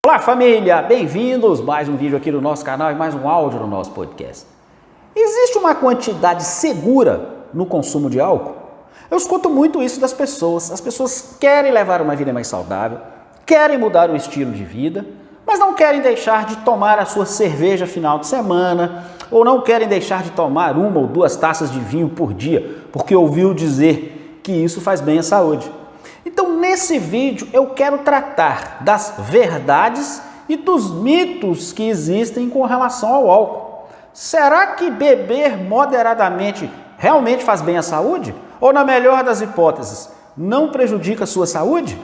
Olá família, bem-vindos, mais um vídeo aqui no nosso canal e mais um áudio no nosso podcast. Existe uma quantidade segura no consumo de álcool? Eu escuto muito isso das pessoas. As pessoas querem levar uma vida mais saudável, querem mudar o estilo de vida, mas não querem deixar de tomar a sua cerveja final de semana, ou não querem deixar de tomar 1 ou 2 taças de vinho por dia, porque ouviu dizer que isso faz bem à saúde. Então, nesse vídeo, eu quero tratar das verdades e dos mitos que existem com relação ao álcool. Será que beber moderadamente realmente faz bem à saúde? Ou, na melhor das hipóteses, não prejudica a sua saúde?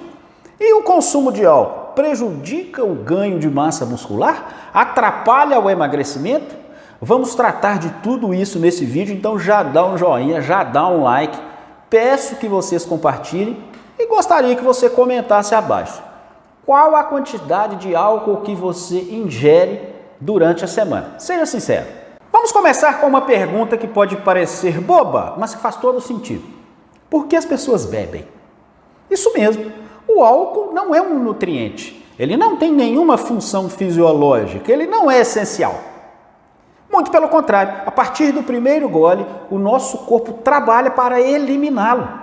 E o consumo de álcool prejudica o ganho de massa muscular? Atrapalha o emagrecimento? Vamos tratar de tudo isso nesse vídeo, então já dá um joinha, já dá um like. Peço que vocês compartilhem. E gostaria que você comentasse abaixo. Qual a quantidade de álcool que você ingere durante a semana? Seja sincero. Vamos começar com uma pergunta que pode parecer boba, mas que faz todo sentido. Por que as pessoas bebem? Isso mesmo, o álcool não é um nutriente. Ele não tem nenhuma função fisiológica, ele não é essencial. Muito pelo contrário, a partir do primeiro gole, o nosso corpo trabalha para eliminá-lo.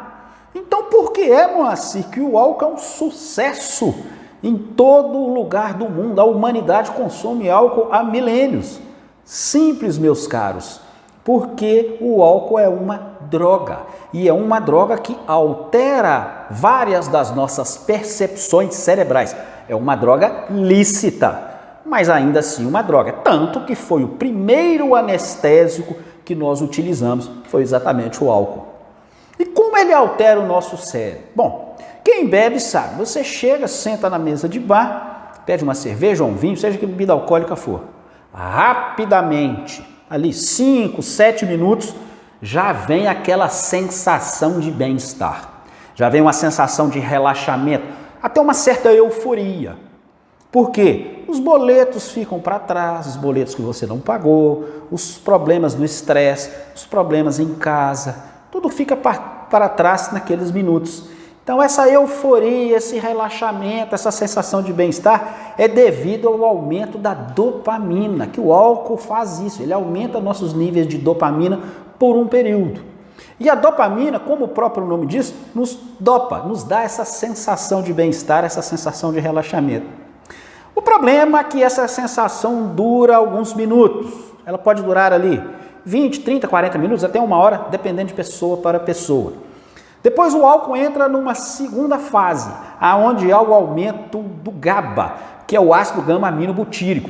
Então, por que é, Moacir, que o álcool é um sucesso em todo lugar do mundo? A humanidade consome álcool há milênios. Simples, meus caros, porque o álcool é uma droga. E é uma droga que altera várias das nossas percepções cerebrais. É uma droga lícita, mas ainda assim uma droga. Tanto que foi o primeiro anestésico que nós utilizamos, foi exatamente o álcool. E como ele altera o nosso cérebro? Bom, quem bebe sabe, você chega, senta na mesa de bar, pede uma cerveja ou um vinho, seja que bebida alcoólica for. Rapidamente, ali 5, 7 minutos, já vem aquela sensação de bem-estar. Já vem uma sensação de relaxamento, até uma certa euforia. Por quê? Os boletos ficam para trás, os boletos que você não pagou, os problemas do estresse, os problemas em casa, tudo fica para trás naqueles minutos. Então essa euforia, esse relaxamento, essa sensação de bem-estar é devido ao aumento da dopamina, que o álcool faz isso, ele aumenta nossos níveis de dopamina por um período. E a dopamina, como o próprio nome diz, nos dopa, nos dá essa sensação de bem-estar, essa sensação de relaxamento. O problema é que essa sensação dura alguns minutos, ela pode durar ali 20, 30, 40 minutos, até 1 hora, dependendo de pessoa para pessoa. Depois o álcool entra numa segunda fase, onde há o aumento do GABA, que é o ácido gama-aminobutírico.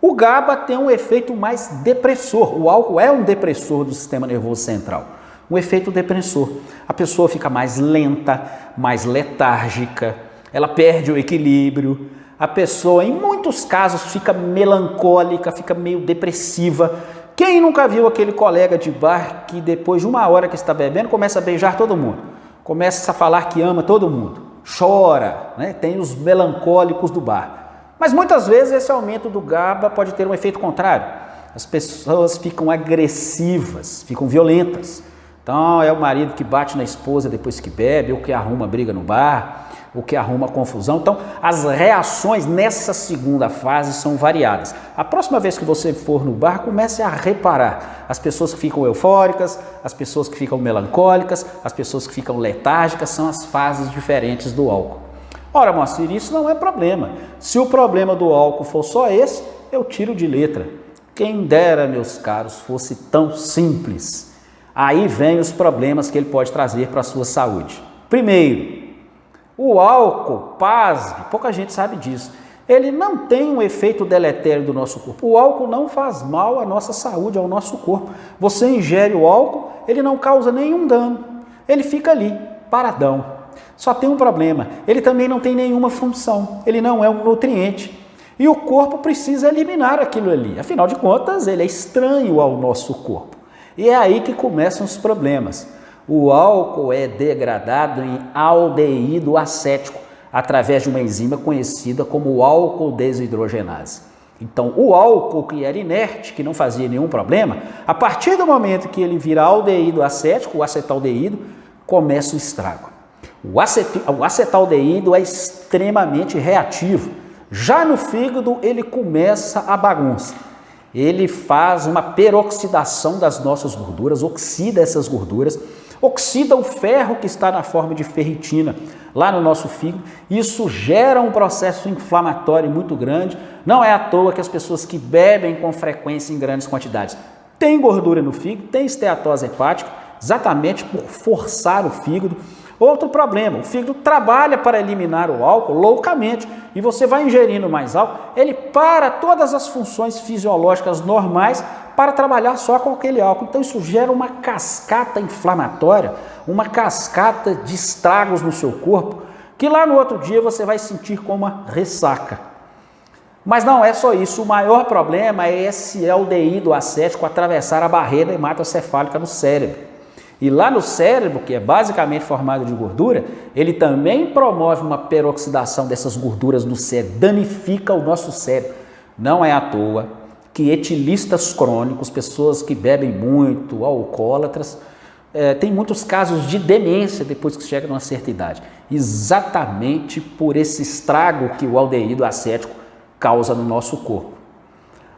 O GABA tem um efeito mais depressor, o álcool é um depressor do sistema nervoso central, um efeito depressor. A pessoa fica mais lenta, mais letárgica, ela perde o equilíbrio, a pessoa, em muitos casos, fica melancólica, fica meio depressiva. Quem nunca viu aquele colega de bar que depois de 1 hora que está bebendo começa a beijar todo mundo, começa a falar que ama todo mundo, chora, né? Tem os melancólicos do bar. Mas muitas vezes esse aumento do GABA pode ter um efeito contrário. As pessoas ficam agressivas, ficam violentas. Então é o marido que bate na esposa depois que bebe, ou que arruma briga no bar, o que arruma confusão. Então, as reações nessa segunda fase são variadas. A próxima vez que você for no bar, comece a reparar as pessoas que ficam eufóricas, as pessoas que ficam melancólicas, as pessoas que ficam letárgicas, são as fases diferentes do álcool. Ora, Moacir, isso não é problema. Se o problema do álcool for só esse, eu tiro de letra. Quem dera, meus caros, fosse tão simples. Aí vem os problemas que ele pode trazer para a sua saúde. Primeiro, o álcool, pasme, pouca gente sabe disso, ele não tem um efeito deletério do nosso corpo. O álcool não faz mal à nossa saúde, ao nosso corpo. Você ingere o álcool, ele não causa nenhum dano, ele fica ali, paradão. Só tem um problema, ele também não tem nenhuma função, ele não é um nutriente. E o corpo precisa eliminar aquilo ali, afinal de contas, ele é estranho ao nosso corpo. E é aí que começam os problemas. O álcool é degradado em aldeído acético através de uma enzima conhecida como álcool desidrogenase. Então, o álcool que era inerte, que não fazia nenhum problema, a partir do momento que ele vira aldeído acético, o acetaldeído, começa o estrago. O acetaldeído é extremamente reativo. Já no fígado, ele começa a bagunça. Ele faz uma peroxidação das nossas gorduras, oxida essas gorduras, oxida o ferro que está na forma de ferritina lá no nosso fígado. Isso gera um processo inflamatório muito grande. Não é à toa que as pessoas que bebem com frequência em grandes quantidades têm gordura no fígado, têm esteatose hepática, exatamente por forçar o fígado. Outro problema, o fígado trabalha para eliminar o álcool loucamente e você vai ingerindo mais álcool, ele para todas as funções fisiológicas normais para trabalhar só com aquele álcool. Então isso gera uma cascata inflamatória, uma cascata de estragos no seu corpo, que lá no outro dia você vai sentir como uma ressaca. Mas não é só isso, o maior problema é esse aldeído acético atravessar a barreira hematocefálica no cérebro. E lá no cérebro, que é basicamente formado de gordura, ele também promove uma peroxidação dessas gorduras no cérebro, danifica o nosso cérebro. Não é à toa que etilistas crônicos, pessoas que bebem muito, alcoólatras, tem muitos casos de demência depois que chegam a uma certa idade. Exatamente por esse estrago que o aldeído acético causa no nosso corpo.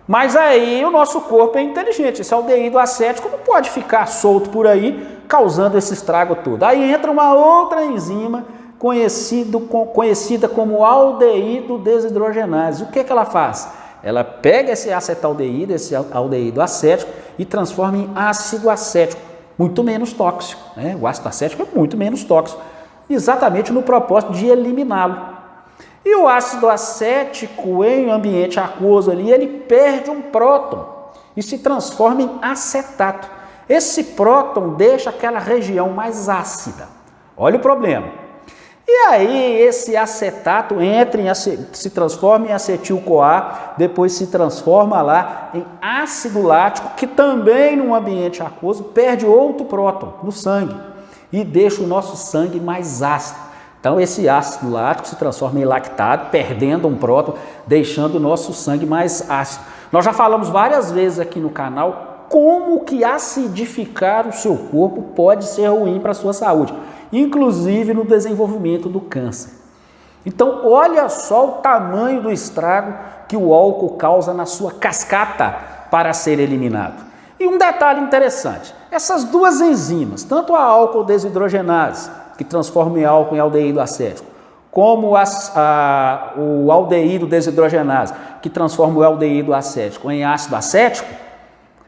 Mas aí o nosso corpo é inteligente, esse aldeído acético não pode ficar solto por aí causando esse estrago todo. Aí entra uma outra enzima conhecida como aldeído desidrogenase. O que ela faz? Ela pega esse acetaldeído, esse aldeído acético e transforma em ácido acético, muito menos tóxico, né? O ácido acético é muito menos tóxico, exatamente no propósito de eliminá-lo. E o ácido acético em ambiente aquoso ali, ele perde um próton e se transforma em acetato. Esse próton deixa aquela região mais ácida. Olha o problema. E aí esse acetato se transforma em acetil-CoA, depois se transforma lá em ácido lático, que também num ambiente aquoso perde outro próton no sangue e deixa o nosso sangue mais ácido. Então esse ácido lático se transforma em lactato, perdendo um próton, deixando o nosso sangue mais ácido. Nós já falamos várias vezes aqui no canal como que acidificar o seu corpo pode ser ruim para a sua saúde, inclusive no desenvolvimento do câncer. Então olha só o tamanho do estrago que o álcool causa na sua cascata para ser eliminado. E um detalhe interessante, essas duas enzimas, tanto a álcool desidrogenase, que transforma em álcool em aldeído acético, como o aldeído desidrogenase, que transforma o aldeído acético em ácido acético,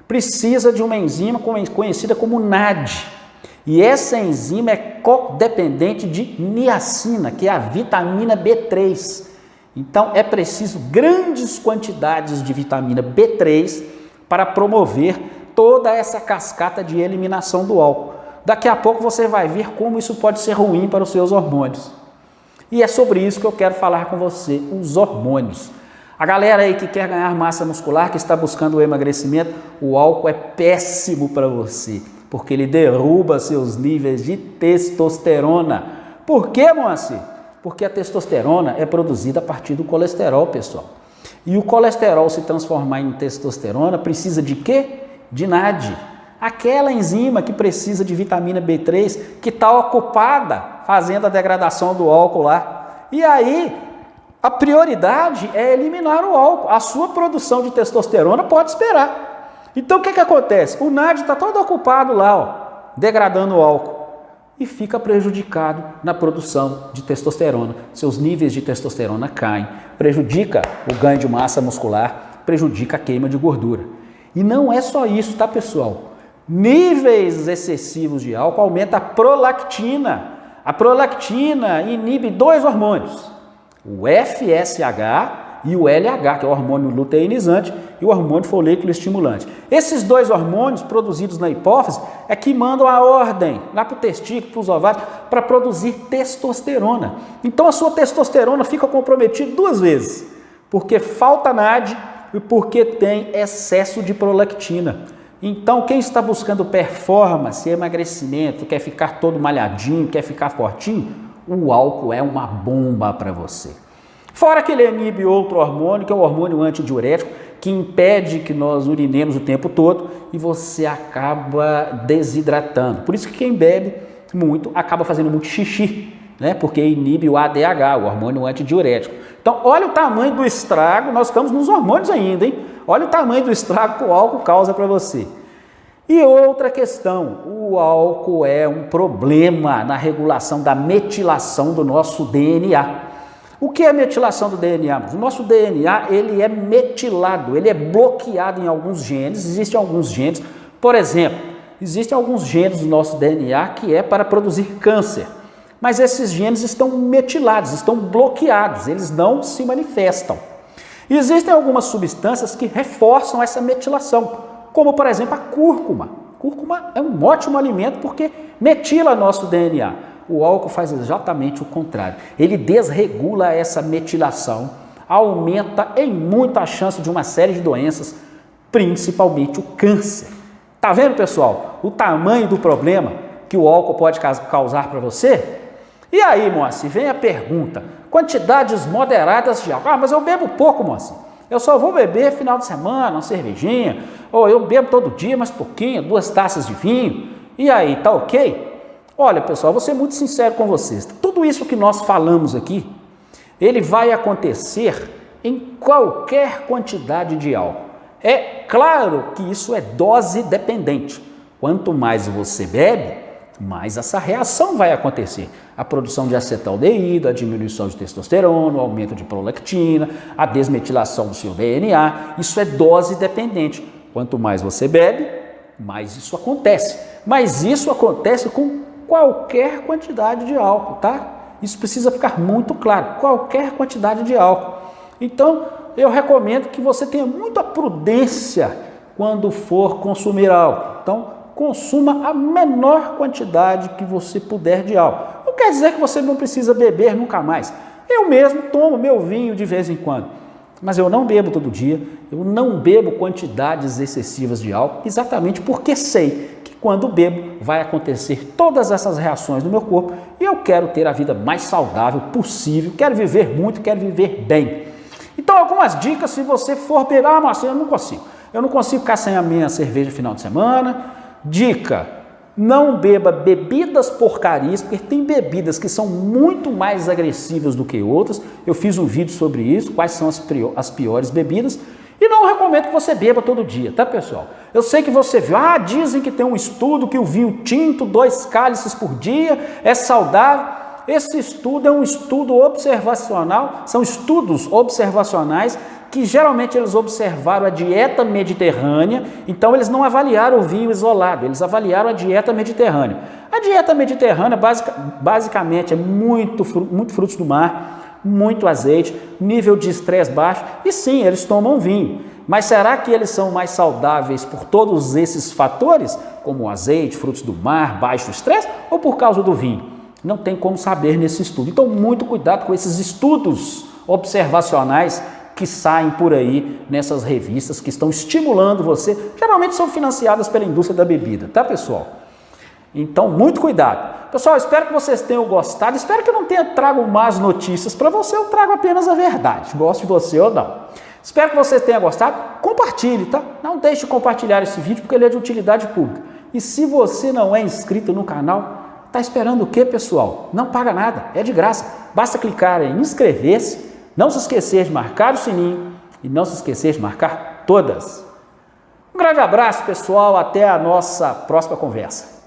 precisa de uma enzima conhecida como NAD. E essa enzima é codependente de niacina, que é a vitamina B3. Então é preciso grandes quantidades de vitamina B3 para promover toda essa cascata de eliminação do álcool. Daqui a pouco você vai ver como isso pode ser ruim para os seus hormônios. E é sobre isso que eu quero falar com você, os hormônios. A galera aí que quer ganhar massa muscular, que está buscando o emagrecimento, o álcool é péssimo para você, porque ele derruba seus níveis de testosterona. Por quê, Moacir? Porque a testosterona é produzida a partir do colesterol, pessoal. E o colesterol se transformar em testosterona precisa de quê? De NAD. Aquela enzima que precisa de vitamina B3, que está ocupada fazendo a degradação do álcool lá. E aí, a prioridade é eliminar o álcool. A sua produção de testosterona pode esperar. Então, o que acontece? O NAD está todo ocupado lá, ó, degradando o álcool. E fica prejudicado na produção de testosterona. Seus níveis de testosterona caem. Prejudica o ganho de massa muscular, prejudica a queima de gordura. E não é só isso, tá, pessoal? Níveis excessivos de álcool aumenta a prolactina. A prolactina inibe dois hormônios, o FSH e o LH, que é o hormônio luteinizante e o hormônio folículo estimulante. Esses dois hormônios produzidos na hipófise é que mandam a ordem lá para o testículo, para os ovários, para produzir testosterona. Então a sua testosterona fica comprometida duas vezes, porque falta NAD e porque tem excesso de prolactina. Então, quem está buscando performance, emagrecimento, quer ficar todo malhadinho, quer ficar fortinho, o álcool é uma bomba para você. Fora que ele inibe outro hormônio, que é o hormônio antidiurético, que impede que nós urinemos o tempo todo e você acaba desidratando. Por isso que quem bebe muito acaba fazendo muito xixi. né? Porque inibe o ADH, o hormônio antidiurético. Então, olha o tamanho do estrago, nós estamos nos hormônios ainda, hein? Olha o tamanho do estrago que o álcool causa para você. E outra questão, o álcool é um problema na regulação da metilação do nosso DNA. O que é metilação do DNA? O nosso DNA, ele é metilado, ele é bloqueado em alguns genes, existem alguns genes, por exemplo, existem alguns genes do nosso DNA que é para produzir câncer, mas esses genes estão metilados, estão bloqueados, eles não se manifestam. E existem algumas substâncias que reforçam essa metilação, como por exemplo a cúrcuma. Cúrcuma é um ótimo alimento porque metila nosso DNA. O álcool faz exatamente o contrário. Ele desregula essa metilação, aumenta em muito a chance de uma série de doenças, principalmente o câncer. Tá vendo, pessoal, o tamanho do problema que o álcool pode causar para você? E aí, Moacir, vem a pergunta, quantidades moderadas de álcool. Ah, mas eu bebo pouco, Moacir. Eu só vou beber final de semana, uma cervejinha, ou eu bebo todo dia, mas pouquinho, 2 taças de vinho. E aí, tá ok? Olha, pessoal, vou ser muito sincero com vocês. Tudo isso que nós falamos aqui, ele vai acontecer em qualquer quantidade de álcool. É claro que isso é dose dependente. Quanto mais você bebe, mais essa reação vai acontecer. A produção de acetaldeído, a diminuição de testosterona, o aumento de prolactina, a desmetilação do seu DNA, isso é dose dependente. Quanto mais você bebe, mais isso acontece. Mas isso acontece com qualquer quantidade de álcool, tá? Isso precisa ficar muito claro, qualquer quantidade de álcool. Então, eu recomendo que você tenha muita prudência quando for consumir álcool. Então, consuma a menor quantidade que você puder de álcool. Não quer dizer que você não precisa beber nunca mais. Eu mesmo tomo meu vinho de vez em quando, mas eu não bebo todo dia, eu não bebo quantidades excessivas de álcool, exatamente porque sei que quando bebo vai acontecer todas essas reações no meu corpo e eu quero ter a vida mais saudável possível, quero viver muito, quero viver bem. Então, algumas dicas se você for beber. Ah, Marcelo, eu não consigo ficar sem a minha cerveja no final de semana. Dica, não beba bebidas porcarias, porque tem bebidas que são muito mais agressivas do que outras. Eu fiz um vídeo sobre isso, quais são as piores bebidas. E não recomendo que você beba todo dia, tá, pessoal? Eu sei que você viu, dizem que tem um estudo que o vinho tinto, 2 cálices por dia, é saudável. Esse estudo é um estudo observacional, são estudos observacionais que geralmente eles observaram a dieta mediterrânea, então eles não avaliaram o vinho isolado, eles avaliaram a dieta mediterrânea. A dieta mediterrânea basicamente é muito frutos do mar, muito azeite, nível de estresse baixo, e sim, eles tomam vinho. Mas será que eles são mais saudáveis por todos esses fatores, como o azeite, frutos do mar, baixo estresse, ou por causa do vinho? Não tem como saber nesse estudo. Então, muito cuidado com esses estudos observacionais que saem por aí nessas revistas que estão estimulando você. Geralmente são financiadas pela indústria da bebida, tá, pessoal? Então, muito cuidado. Pessoal, espero que vocês tenham gostado. Espero que eu não tenha trago más notícias para você. Eu trago apenas a verdade, goste de você ou não. Espero que vocês tenham gostado. Compartilhe, tá? Não deixe de compartilhar esse vídeo porque ele é de utilidade pública. E se você não é inscrito no canal, tá esperando o quê, pessoal? Não paga nada, é de graça. Basta clicar em inscrever-se, não se esquecer de marcar o sininho e não se esquecer de marcar todas. Um grande abraço, pessoal, até a nossa próxima conversa.